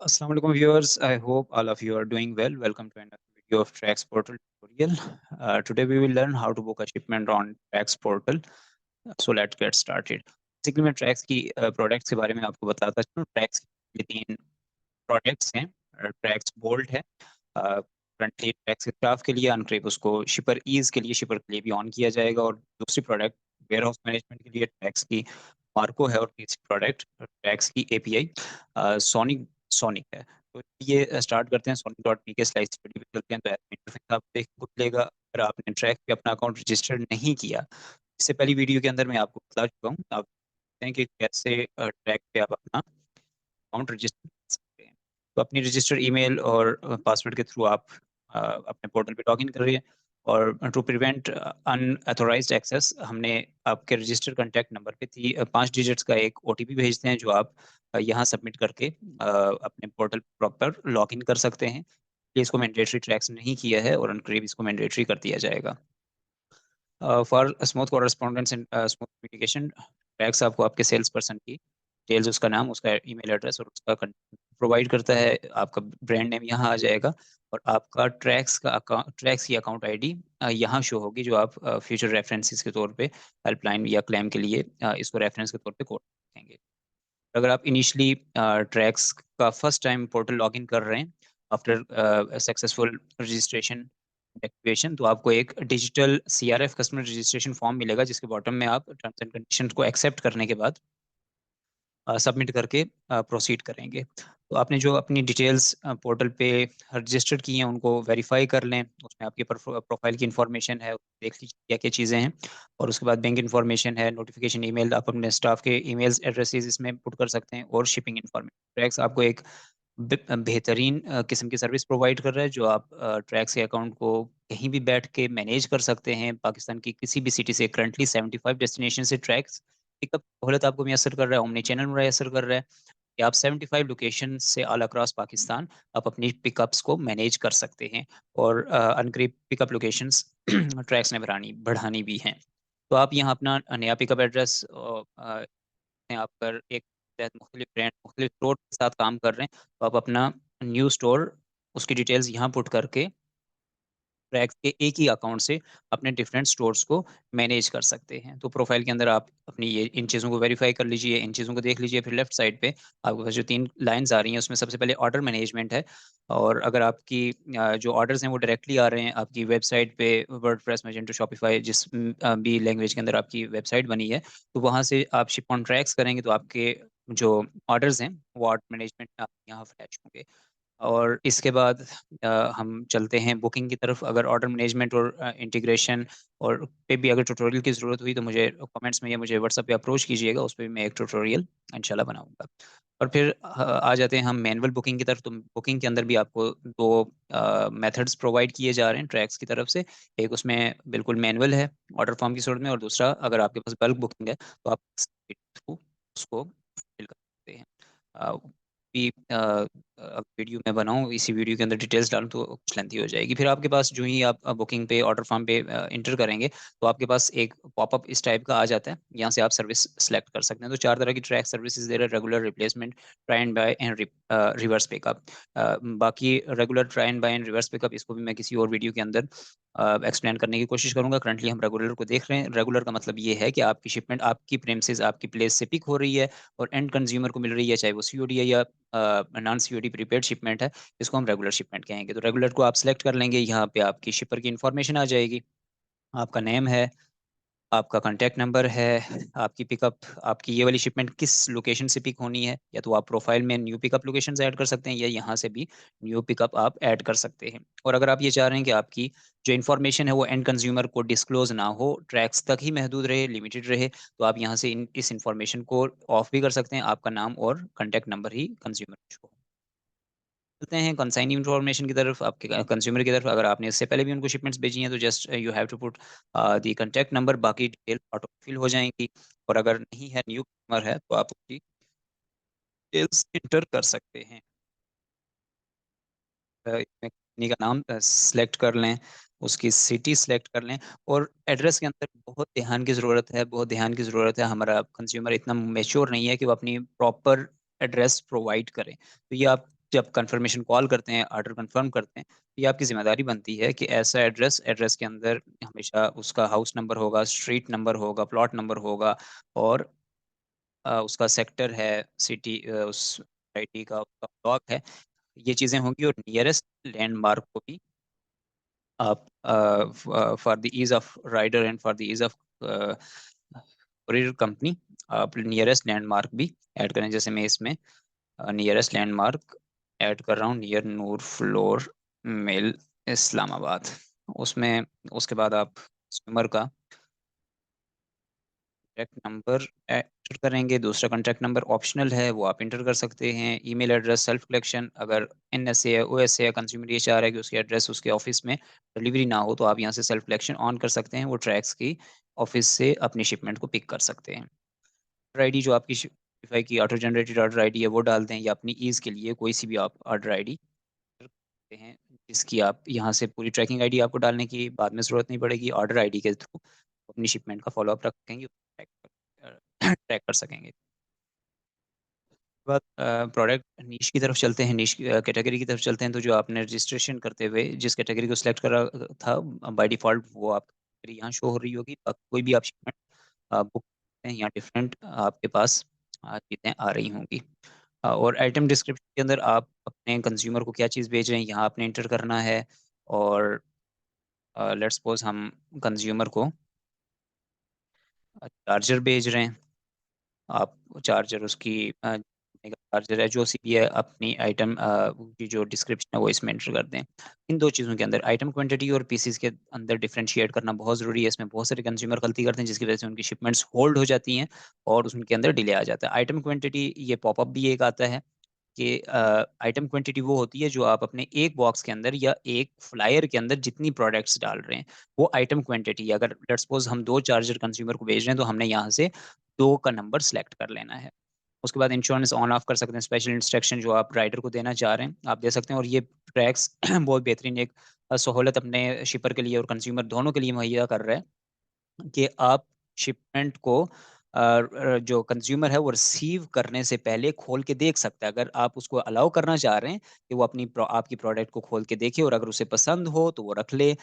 Assalamu alaikum viewers. I hope all of you are doing well. Welcome to another video of Trax Portal tutorial. Today we will learn how to book a shipment on Trax Portal. So let's get started. Basically मैं Trax की products के बारे में आपको बताता हूँ. Trax के तीन प्रोडक्ट्स हैं. Trax Bolt है. करंटली Trax क्राफ्ट के लिए अनक्रेप उसको शिपर ईज के लिए भी ऑन किया जाएगा, और दूसरी प्रोडक्ट वेयर हाउस मैनेजमेंट के लिए Trax की मार्को है, और तीसरी प्रोडक्ट Trax की एपीआई सोनिक है. तो ये स्टार्ट करते हैं. sonic.pk स्लाइस वीडियो पे चलते हैं. तो इंटरफेस आप देख खुद लेगा. अगर आपने ट्रैक पे अपना अकाउंट रजिस्टर नहीं किया, इससे पहली वीडियो के अंदर मैं आपको बता चुका हूँ, आप देखते हैं कि कैसे ट्रैक पे आप अपना अकाउंट रजिस्टर कर सकते हैं. तो अपनी रजिस्टर ईमेल और पासवर्ड के थ्रू आप अपने पोर्टल पे लॉगिन कर रही है. और टू प्रिवेंट अनऑथोराइज्ड एक्सेस, हमने आपके रजिस्टर कॉन्टैक्ट नंबर पे 5 डिजिट्स का एक ओटीपी भेजते हैं, जो आप यहाँ सबमिट करके अपने पोर्टल प्रॉपर लॉगिन कर सकते हैं. ये इसको मैंडेटरी ट्रैक्स नहीं किया है, और अनक्रेव इसको मैंडेटरी कर दिया जाएगा. For smooth correspondence and smooth communication, tracks आपको आपके सेल्स पर्सन की डिटेल्स, उसका नाम, उसका ईमेल एड्रेस और उसका प्रोवाइड करता है. आपका ब्रांड नेम यहाँ आ जाएगा, और आपका ट्रैक्स की अकाउंट आईडी यहाँ शो होगी, जो आप फ्यूचर रेफरेंसेस के तौर पे हेल्पलाइन या क्लेम के लिए इसको रेफरेंस के तौर पे कोड रखेंगे. अगर आप इनिशियली ट्रैक्स का फर्स्ट टाइम पोर्टल लॉगिन कर रहे हैं आफ्टर सक्सेसफुल रजिस्ट्रेशन एक्टिवेशन, तो आपको एक digital CRF customer registration form मिलेगा, जिसके बॉटम में आप टर्म्स एंड कंडीशन को एक्सेप्ट करने के बाद सबमिट करके प्रोसीड करेंगे. तो आपने जो अपनी डिटेल्स पोर्टल पे रजिस्टर्ड की हैं, उनको वेरीफाई कर लें. उसमें आपकी प्रोफाइल की इन्फॉर्मेशन है, देख लीजिए क्या क्या चीज़ें हैं. और उसके बाद बैंक इन्फॉर्मेशन है, नोटिफिकेशन ईमेल, आप अपने स्टाफ के ईमेल्स एड्रेसेस इसमें पुट कर सकते हैं, और शिपिंग इन्फॉर्मेशन. ट्रैक्स आपको एक बेहतरीन किस्म की सर्विस प्रोवाइड कर रहा है, जो आप ट्रैक्स के अकाउंट को कहीं भी बैठ के मैनेज कर सकते हैं. पाकिस्तान की किसी भी सिटी से करंटली 75 डेस्टिनेशन से ट्रैक्स पिकअप सहूलत आपको मैसर कर रहा है, ओमनी चैनल मैसर कर रहा है, कि आप 75 लोकेशन से ऑल अक्रॉस पाकिस्तान आप अपनी पिकअप्स को मैनेज कर सकते हैं. और अनक्रेप पिकअप लोकेशंस ट्रैक्स ने बढ़ानी भी हैं. तो आप यहाँ अपना नया पिकअप एड्रेस आप पर एक तहत मुख्तलिफ ब्रांड मुख्तलिफ स्टोर के साथ काम कर रहे हैं, तो आप अपना न्यू स्टोर उसकी डिटेल्स यहाँ पुट करके ट्रैक्स के एक ही अकाउंट से अपने डिफरेंट स्टोर्स को मैनेज कर सकते हैं. तो प्रोफाइल के अंदर आप अपनी ये इन चीज़ों को वेरीफाई कर लीजिए, इन चीज़ों को देख लीजिए. फिर लेफ्ट साइड पे आपके पास जो 3 लाइंस आ रही हैं, उसमें सबसे पहले ऑर्डर मैनेजमेंट है. और अगर आपकी जो ऑर्डर्स हैं वो डायरेक्टली आ रहे हैं आपकी वेबसाइट पे, वर्डप्रेस, मैजेंटो, शॉपिफाई, जिस भी लैंग्वेज के अंदर आपकी वेबसाइट बनी है, तो वहाँ से आप शिप ऑन ट्रैक्स करेंगे, तो आपके जो ऑर्डर्स हैं वो ऑर्डर मैनेजमेंट यहाँ फ्लैश होंगे. और इसके बाद हम चलते हैं बुकिंग की तरफ. अगर ऑर्डर मैनेजमेंट और इंटीग्रेशन और पे भी अगर ट्यूटोरियल की ज़रूरत हुई, तो मुझे कमेंट्स में या मुझे व्हाट्सएप पे अप्रोच कीजिएगा, उस पर भी मैं एक ट्यूटोरियल इंशाल्लाह बनाऊंगा. और फिर आ जाते हैं हम मैनुअल बुकिंग की तरफ. तो बुकिंग के अंदर भी आपको दो मेथड्स प्रोवाइड किए जा रहे हैं ट्रैक्स की तरफ से. एक उसमें बिल्कुल मैनुअल है ऑर्डर फॉर्म की सूरत में, और दूसरा अगर आपके पास बल्क बुकिंग है, तो आप थ्रू उसको फिल कर सकते हैं. भी वीडियो में बनाऊँ, इसी वीडियो के अंदर डिटेल्स डालूँ तो कुछ लेंथी हो जाएगी. फिर आपके पास जो ही आप बुकिंग पे ऑर्डर फॉर्म पे इंटर करेंगे, तो आपके पास एक पॉपअप इस टाइप का आ जाता है. यहाँ से आप सर्विस सेलेक्ट कर सकते हैं. तो 4 तरह की ट्रैक सर्विसेज दे रहे हैं: regular, replacement, try and buy and reverse pickup. बाकी regular, try and buy and reverse pickup, इसको भी मैं किसी और वीडियो के अंदर एक्सप्लेन करने की कोशिश करूंगा. करंटली हम रेगुलर को देख रहे हैं. रेगुलर का मतलब ये है कि आपकी शिपमेंट आपकी प्रेमिसेस, आपकी प्लेस से पिक हो रही है और एंड कंज्यूमर को मिल रही है, चाहे वो सीओडी है या नॉन सीओडी प्रीपेड शिपमेंट है. इसको हम रेगुलर शिपमेंट कहेंगे. तो रेगुलर को आप सिलेक्ट कर लेंगे. यहाँ पे आपकी शिपर की इन्फॉर्मेशन आ जाएगी. आपका नेम है, आपका कांटेक्ट नंबर है, आपकी पिकअप, आपकी ये वाली शिपमेंट किस लोकेशन से पिक होनी है, या तो आप प्रोफाइल में न्यू पिकअप लोकेशन ऐड कर सकते हैं, या यहाँ से भी न्यू पिकअप आप ऐड कर सकते हैं. और अगर आप ये चाह रहे हैं कि आपकी जो इन्फॉर्मेशन है वो एंड कंज्यूमर को डिस्क्लोज ना हो, ट्रैक्स तक ही महदूद रहे, लिमिटेड रहे, तो आप यहाँ से इस इन्फॉर्मेशन को ऑफ भी कर सकते हैं. आपका नाम और कॉन्टैक्ट नंबर ही कंज्यूमर को. चलते हैं कंसाइनिंग इन्फॉर्मेशन की तरफ, आपके कंज्यूमर की तरफ. अगर आपने इससे पहले भी उनको शिपमेंट्स भेजी हैं, तो just you have to put the contact number. बाकी डिटेल ऑटो फिल हो जाएंगी. और अगर नहीं है, न्यू कस्टमर है, तो आप उसकी डिटेल्स इंटर कर सकते हैं. इसमें कंपनी का नाम सेलेक्ट कर लें, उसकी सिटी सेलेक्ट कर लें. और एड्रेस के अंदर बहुत ध्यान की ज़रूरत है, बहुत ध्यान की ज़रूरत है. हमारा कंज्यूमर इतना मेच्योर नहीं है कि वो अपनी प्रॉपर एड्रेस प्रोवाइड करें. तो ये आप जब कंफर्मेशन कॉल करते हैं, ऑर्डर कंफर्म करते हैं, तो ये आपकी जिम्मेदारी बनती है कि ऐसा एड्रेस के अंदर हमेशा उसका हाउस नंबर होगा, स्ट्रीट नंबर होगा, प्लॉट नंबर होगा, और उसका सेक्टर है, सिटी, उस सोसाइटी का उसका ब्लॉक है, ये चीज़ें होंगी। और नियरेस्ट लैंडमार्क को भी आप for the ease of rider and for the ease of courier company, आप नियरेस्ट लैंडमार्क भी ऐड करें। जैसे मैं इसमें नियरेस्ट लैंडमार्क ऐड कर रहा हूँ, नियर नूर फ्लोर मिल, इस्लामाबाद। उसमें उसके बाद आप कस्टमर का कॉन्टैक्ट नंबर एंटर करेंगे। दूसरा कॉन्टैक्ट नंबर ऑप्शनल है, वो आप इंटर कर सकते हैं। ईमेल एड्रेस सेल्फ कलेक्शन, अगर NSA है, OSA है, कंज्यूमर ये चाह रहा है कि उसके एड्रेस उसके ऑफिस में डिलीवरी ना हो, तो आप यहाँ से सेल्फ कलेक्शन ऑन कर सकते हैं। वो ट्रैक्स की ऑफिस से अपनी शिपमेंट को पिक कर सकते हैं। ऑर्डर आईडी जो आपकी शिपिफाई की ऑटो जनरेटेड ऑर्डर आईडी है वो डाल दें, या अपनी ईज के लिए कोई सी भी आप ऑर्डर आईडी करते हैं, जिसकी आप यहाँ से पूरी ट्रैकिंग आईडी आपको डालने की बाद में ज़रूरत नहीं पड़ेगी। ऑर्डर आईडी के थ्रू अपनी शिपमेंट का फॉलोअप रखेंगे, ट्रैक कर सकेंगे। बाद प्रोडक्ट नीश की तरफ चलते हैं, नीश कैटेगरी की तरफ चलते हैं। तो जो आपने रजिस्ट्रेशन करते हुए जिस कैटेगरी को सिलेक्ट करा था, बाय डिफ़ॉल्ट वो आप यहाँ शो हो रही होगी। कोई भी आप शिपमेंट बुक करते हैं, यहाँ डिफरेंट आपके पास चीज़ें आ रही होंगी। और आइटम डिस्क्रिप्शन के अंदर आप अपने कंज्यूमर को क्या चीज़ भेज रहे हैं, यहाँ आपने इंटर करना है। और लेट्स सपोज हम कंज्यूमर को चार्जर भेज रहे हैं। आप चार्जर उसकी चार्जर है जो सी भी है, अपनी आइटम की जो डिस्क्रिप्शन है वो इसमें एंटर कर दें। इन दो चीज़ों के अंदर आइटम क्वांटिटी और पीसीस के अंदर डिफरेंशिएट करना बहुत ज़रूरी है। इसमें बहुत सारे कंज्यूमर गलती करते हैं, जिसकी वजह से उनकी शिपमेंट्स होल्ड हो जाती हैं और उनके अंदर डिले आ जाता है। आइटम क्वांटिटी ये पॉपअप भी एक आता है कि आइटम क्वांटिटी वो होती है जो आप अपने एक बॉक्स के अंदर या एक फ्लायर के अंदर जितनी प्रोडक्ट्स डाल रहे हैं, वो आइटम क्वांटिटी। अगर लेट्स सपोज हम 2 चार्जर कंज्यूमर को भेज रहे हैं, तो हमने यहाँ से 2 का नंबर सेलेक्ट कर लेना है। उसके बाद इंश्योरेंस ऑन ऑफ कर सकते हैं। स्पेशल इंस्ट्रक्शन जो आप राइडर को देना चाह रहे हैं, आप दे सकते हैं। और ये ट्रैक्स बहुत बेहतरीन एक सहूलत अपने शिपर के लिए और कंज्यूमर दोनों के लिए मुहैया कर रहा है कि आप शिपमेंट को जो कंज्यूमर है वो रिसीव करने से पहले खोल के देख सकता है। अगर आप उसको अलाउ करना चाह रहे हैं कि वो आपकी प्रोडक्ट को खोल के देखे, और अगर उसे पसंद हो तो वो रख ले,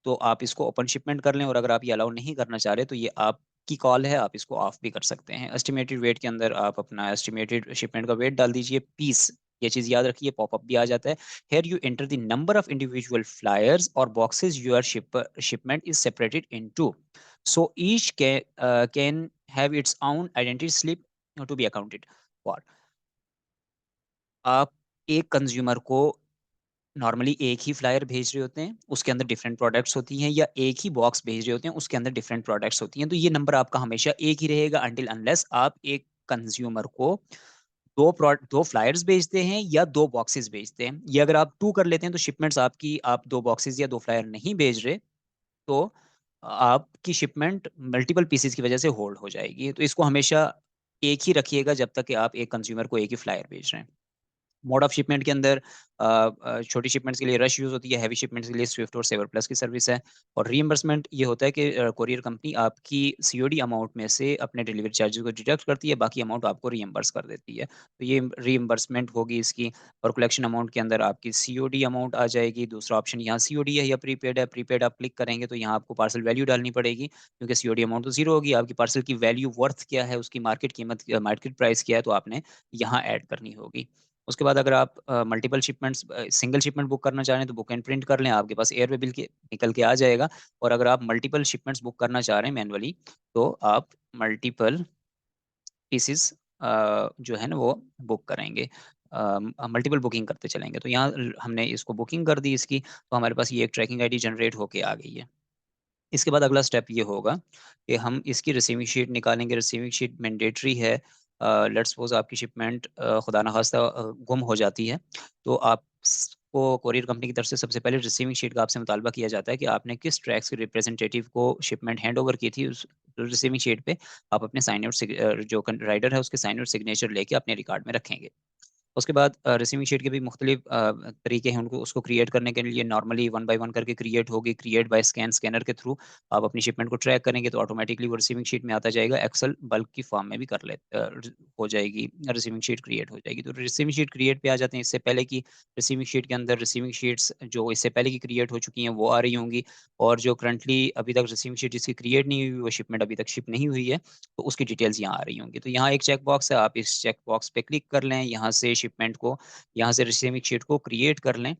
तो आप इसको ओपन शिपमेंट कर लें। और अगर आप ये अलाउ नहीं करना चाह रहे, तो ये आपकी कॉल है, आप इसको ऑफ भी कर सकते हैं। एस्टिमेटेड वेट के अंदर आप अपना एस्टिमेटेड शिपमेंट का वेट डाल दीजिए, पीस। ये चीज याद रखिए, पॉपअप भी आ जाता है। Here you enter the number of individual flyers और boxes your shipment is separated into, so each can have its own identity slip to be accounted for। आप एक कंज्यूमर को नॉर्मली एक ही फ्लायर भेज रहे होते हैं, उसके अंदर डिफरेंट प्रोडक्ट्स होती हैं, या एक ही बॉक्स भेज रहे होते हैं, उसके अंदर डिफरेंट प्रोडक्ट्स होती हैं। तो ये नंबर आपका हमेशा एक ही रहेगा अनटिल अनलेस आप एक कंज्यूमर को दो फ्लायर्स भेजते हैं या दो बॉक्सेस भेजते हैं। ये अगर आप टू कर लेते हैं, तो शिपमेंट्स आपकी, आप दो बॉक्सेस या दो फ्लायर नहीं भेज रहे, तो आपकी शिपमेंट मल्टीपल पीसेस की वजह से होल्ड हो जाएगी। तो इसको हमेशा एक ही रखिएगा जब तक कि आप एक कंज्यूमर को एक ही फ्लायर भेज रहे हैं। मोड ऑफ शिपमेंट के अंदर छोटी शिपमेंट्स के लिए रश यूज होती है, हैवी शिपमेंट्स के लिए स्विफ्ट और सेवर प्लस की सर्विस है। और रीइंबर्समेंट ये होता है कि कोरियर कंपनी आपकी COD अमाउंट में से अपने डिलीवरी चार्जेस को डिडक्ट करती है, बाकी अमाउंट आपको रीइंबर्स कर देती है। तो ये रीइंबर्समेंट होगी इसकी। और कलेक्शन अमाउंट के अंदर आपकी COD अमाउंट आ जाएगी। दूसरा ऑप्शन यहाँ COD है या प्रीपेड है। प्रीपेड आप क्लिक करेंगे तो यहाँ आपको पार्सल वैल्यू डालनी पड़ेगी, क्योंकि COD अमाउंट तो जीरो होगी। आपकी पार्सल की वैल्यू वर्थ क्या है, उसकी मार्केट कीमत, मार्केट प्राइस क्या है, तो आपने यहाँ ऐड करनी होगी। उसके बाद अगर आप multiple shipments, single shipment book करना चाह रहे हैं, तो बुक एंड प्रिंट कर लें, आपके पास एयरवे बिल के निकल के आ जाएगा। और अगर आप मल्टीपल शिपमेंट्स बुक करना चाह रहे हैं मैनुअली, तो आप मल्टीपल पीसेस जो है ना वो बुक करेंगे, मल्टीपल बुकिंग करते चलेंगे। तो यहाँ हमने इसको बुकिंग कर दी इसकी, तो हमारे पास ये एक ट्रैकिंग आईडी जनरेट होके आ गई है। इसके बाद अगला स्टेप ये होगा कि हम इसकी रिसीविंग शीट निकालेंगे। रिसीविंग शीट मैंडेटरी है। लेट्स सपोज आपकी शिपमेंट खुदा न खास्ता गुम हो जाती है, तो आपको कोरियर कंपनी की तरफ से सबसे पहले रिसीविंग शीट का आपसे मुतालबा किया जाता है कि आपने किस ट्रैक्स के रिप्रेजेंटेटिव को शिपमेंट हैंड ओवर की थी। उस रिसीविंग शीट पे आप अपने साइन आउट, जो राइडर है उसके साइन आउट सिग्नेचर लेके अपने रिकॉर्ड में रखेंगे। उसके बाद रिसीविंग शीट के भी मुख्तलिफ तरीके हैं उनको उसको क्रिएट करने के लिए। नॉर्मली 1 बाय 1 करके क्रिएट होगी, क्रिएट बाय स्कैनर के थ्रू आप अपनी शिपमेंट को ट्रैक करेंगे तो ऑटोमेटिकली वो रिसीविंग शीट में आता जाएगा। एक्सेल बल्क की फॉर्म में भी हो जाएगी, रिसीविंग शीट क्रिएट हो जाएगी। तो रिसीविंग शीट क्रिएट पे आ जाते हैं। इससे पहले की रिसीविंग शीट के अंदर रिसीविंग शीट्स जो इससे पहले की क्रिएट हो चुकी हैं वो आ रही होंगी, और जो करंटली अभी तक रिसीविंग शीट जिसकी क्रिएट नहीं हुई, वो शिपमेंट अभी तक शिप नहीं हुई है, तो उसकी डिटेल्स यहाँ आ रही होंगी। तो यहाँ एक चेक बॉक्स है, आप इस चेक बॉक्स पे क्लिक कर लें, यहाँ से शिपमेंट को, यहाँ से रिसीविंग शीट को क्रिएट कर लें।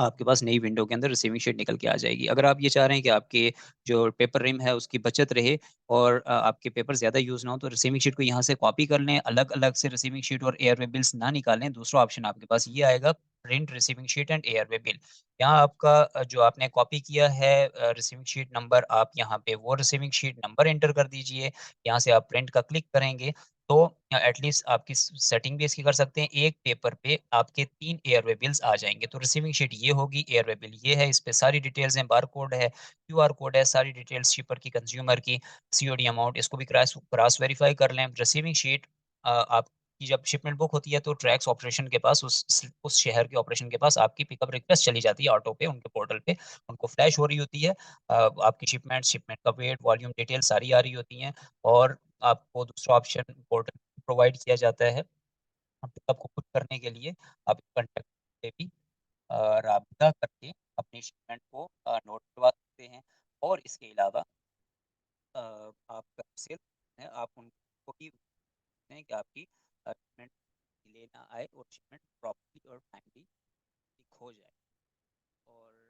आपके पास नई विंडो के अंदर रिसीविंग शीट निकल के आ जाएगी। अगर आप ये चाह रहे हैं कि आपके जो पेपर रिम है उसकी बचत रहे और आपके पेपर ज़्यादा यूज़ ना हो, तो रिसीविंग शीट को यहाँ से कॉपी कर लें, अलग-अलग से रिसीविंग शीट और एयरवे बिल्स ना निकालें। दूसरा ऑप्शन आपके पास ये आएगा, print receiving sheet and airway bill. यहाँ आपका जो आपने कॉपी किया है रिसीविंग शीट नंबर, आप यहाँ पे वो रिसीविंग शीट नंबर एंटर कर दीजिए। यहाँ से आप प्रिंट का क्लिक करेंगे तो एटलीस्ट आपकी सेटिंग भी इसकी कर सकते हैं। एक पेपर पे आपके 3 एयरवे बिल्स आ जाएँगे। तो रिसीविंग शीट ये होगी, एयरवे बिल ये है, इस पे सारी डिटेल्स हैं, बारकोड है, क्यूआर कोड है, सारी डिटेल्स शिपर की, कंज्यूमर की, सीओडी अमाउंट, इसको भी क्रॉस वेरीफाई कर लें। रिसीविंग शीट आपकी जब शिपमेंट बुक होती है तो ट्रैक्स ऑपरेशन के पास, उस शहर के ऑपरेशन के पास आपकी पिकअप रिक्वेस्ट चली जाती है ऑटो पे, उनके पोर्टल पे, उनको फ्लैश हो रही होती है। आपकी शिपमेंट का वेट, वॉल्यूम, डिटेल सारी आ रही होती हैं, और आपको दूसरा ऑप्शन पोर्टल प्रोवाइड किया जाता है। पिकअप को पुट करने के लिए आप कॉन्टैक्ट पे भी राब्ता करके अपनी शिपमेंट को नोट करवा सकते हैं। और इसके अलावा आप सेल हैं, आप उनको भी बोलते हैं कि आपकी शिपमेंट डिले ना आए और शिपमेंट प्रॉपर्ली और टाइमली हो जाए। और